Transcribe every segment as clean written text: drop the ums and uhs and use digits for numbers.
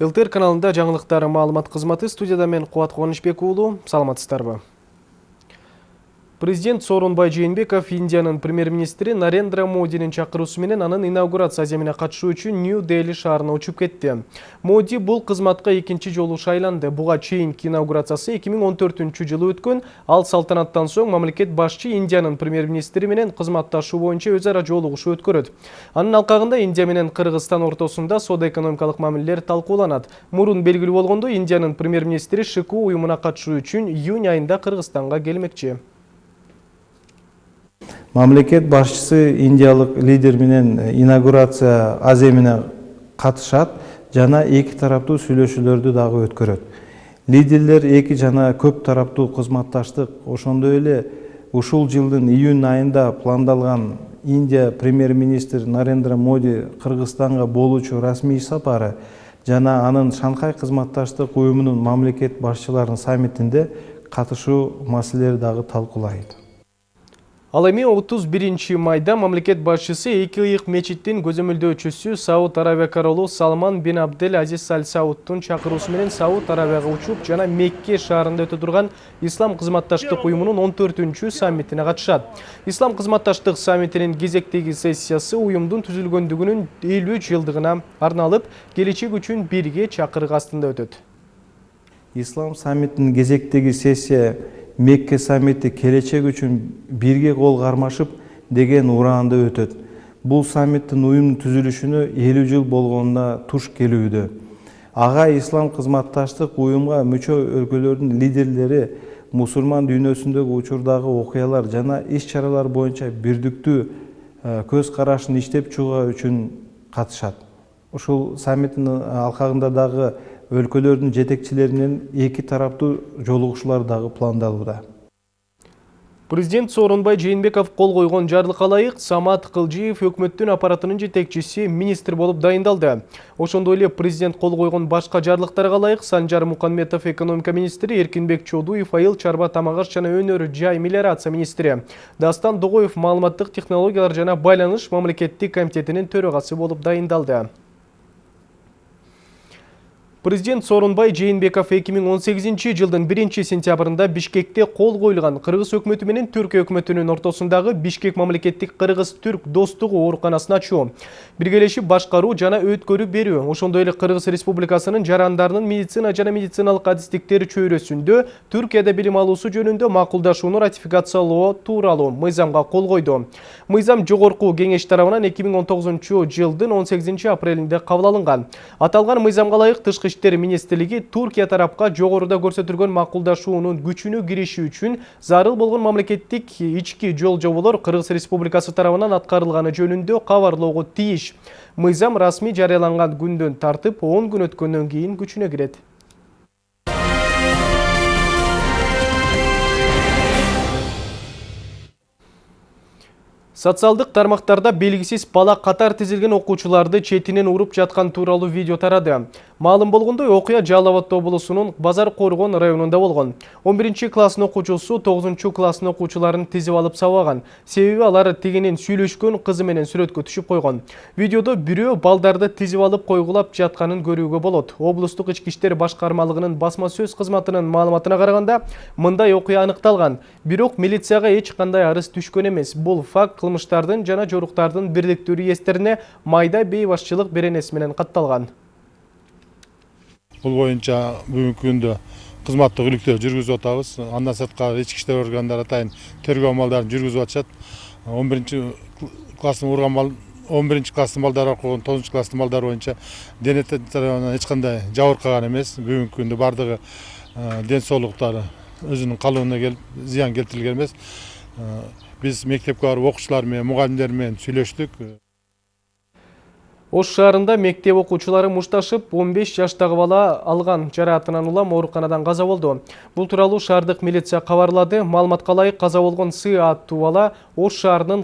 ЛТР каналында жаңылыктар маалымат кызматы, студияда мен Кубат Кубанычбек уулу. Саламатсыздарбы? Президент Сооронбай Жээнбеков Индиянын премьер-министри Нарендра Модинин чакыруусу менен анын инаугурация аземине катышуу үчүн Нью-Дели шаарына учуп кетти. Моди бул кызматка экинчи жолу шайланды. Буга чейинки инаугурациясы 2014-жылы өткөн. Ал салтанаттан соң мамлекет башчы Индиянын премьер-министри менен кызматташуу боюнча өз ара жолугушуу өткөрөт. Анын алкагында Индия менен Кыргызстан ортосунда соода-экономикалык мамилелер талкууланат. Мурун белгилүү болгондой, Индиянын премьер-министри ШКУ уюмуна катышуу үчүн июнь айында Кыргызстанга келмекчи. Мамлекет башчысы индиялык лидер менен инаугурация аземине катышат жана эки тараптуу сүйлөшүүлөрдү дагы өткөрөт. Лидерлер эки жана көп тараптуу кызматташтык, ошондой эле ушул жылдын июнь айында пландалган Индия премьер-министр Нарендра Моди Кыргызстанга болуучу расмий сапары жана анын Шанхай кызматташтык уюмунун мамлекет башчыларынын саммитинде катышуу маселелери дагы талкуулайт. Ал эми 31 майда мамлекет башчысы эки ыйык мечиттин көзөмөлдөөчүсү Сауд Арабия королу Салман бин Абдель Азиз Аль Саудтун чакыруусу менен Сауд Арабияга учуп жана Мекке шаарында өтө турган Ислам кызматташтык уюмунун 14-чү саммитине катышат. Ислам кызматташтык саммитинин кезектеги сессиясы уюмдун түзүлгөндүгүнүн 50 жылдыгына арналып, келечек үчүн бирге чакырык астында өтөт. Ислам саммитинин кезектеги сессия Мекке саммити келечек үчүн бирге кол кармашып деген ураанда өтөт. Бул саммиттин уюмдун түзүлүшүнө 50 жыл болгонуна туш келүүдө. Ага ислам кызматташтык уюмга мүчө өлкөлөрдүн лидерлери мусулман дүйнөсүндөгү учурдагы окуялар жана иш-чаралар боюнча бирдиктүү көз карашын иштеп чыгуу үчүн катышат. Ушул саммиттин алкагында дагы өлкөлөрдүн жетекчилеринен эки тараптуу жолугушуулар дагы пландалууда. Президент Сооронбай Жээнбеков кол койгон жарлыкка ылайык Самат Кылжиев өкмөттүн аппаратынын жетекчиси министр болуп дайындалды. Ошондой эле президент кол койгон башка жарлыктарга ылайык Санжар Муканметов экономика министри, Эркинбек Чодуев айыл чарба тамак аш жана өнөр жай мелиорация министри, Дастан Догоев маалыматтык технологиялар жана байланыш мамлекеттик комитетинин төрагасы болуп дайындалды. Президент Сооронбай Жээнбеков 2018 жылдын 1-сентябрында Бишкекте кол коюлган Кыргыз өкмөтү менен Түркия өкмөтүнүн ортосундагы Бишкек мамлекеттик Кыргыз-Түрк достугу ооруканасын ачуу, биргелешип башкаруу жана өткөрүп берүү, ошондой эле Кыргыз Республикасынын жарандарынын медицина жана медициналык адистиктер чөйрөсүндө Түркияда билим алуусу жөнүндө макулдашууну ратификациялоо тууралуу мыйзамга кол койду. Мыйзам жогорку кеңеш тарабынан 2019 жылдын 18 апрелинде кабыл алынган. Аталган мыйзамга ылайык Тышкы иштер министрлиги Туркия тарапка жогоруда көрсөтүлгөн макулдашуунун күчүнө кириши үчүн зарыл болгон мамлекеттик ички жол жоболор Кыргыз Республикасы тарабынан аткарылганы жөнүндө кабарлоого тийиш. Мыйзам расмий жарыяланган күндөн тартып 10 күн өткөндөн кийин күчүнө кирет. Социалдык тармактарда белгисиз бала катар тизилген окуучуларды четинен уруп жаткан тууралуу видео тарады. Маалым болгондой, окуя Жалал Абад облусунун Базар Коргон районунда болгон. 11-класстын окуучусу 9-класстын окуучуларын тизип алып сабаган. Себеби алар тигинин сүйлөшкөн кызы менен сүрөткө түшүп койгон. Видеодо бирөө балдарды тизип алып койгулап жатканын көрүүгө болот. Облустук ички иштер башкармалыгынын басма сөз кызматынын маалыматына караганда, мындай окуя аныкталган. Бирок милицияга эч кандай арыз түшкөн эмес. Бул факт кылмыштардын жана жоруктардын бирдиктүү реестерине майда бейбашчылык беренеси менен катталган. Бул боюнча бүгүнкү күндө кызматтык иликтөө жүргүзүп атабыз. Андан сырткары ички иштер органдары атайын тергөө амалдарын жүргүзүп атышат. 11-класстын балдары окуган 9-класстын балдары боюнча дене тарабынан эч кандай жабыркаган эмес. Бүгүнкү күндө бардыгы ден соолуктары өзүнүн калыбына келип, зыян келтирилген эмес. Биз мектепке барып окуучулар менен, мугалимдер менен сүйлөштүк. Ош шаарында мектеп окуучулары мушташып, 15 жаштагы бала алган жараатынан улам ооруканадан каза болду. Бул тууралуу шаардык милиция кабарлады. Маалыматка ылайык каза болгон Сы аттуу бала Ош шаарынын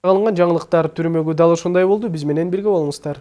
Алынган жаңылыктар түрмөгү дал ошондой болду. Биз менен бирге болуңуздар.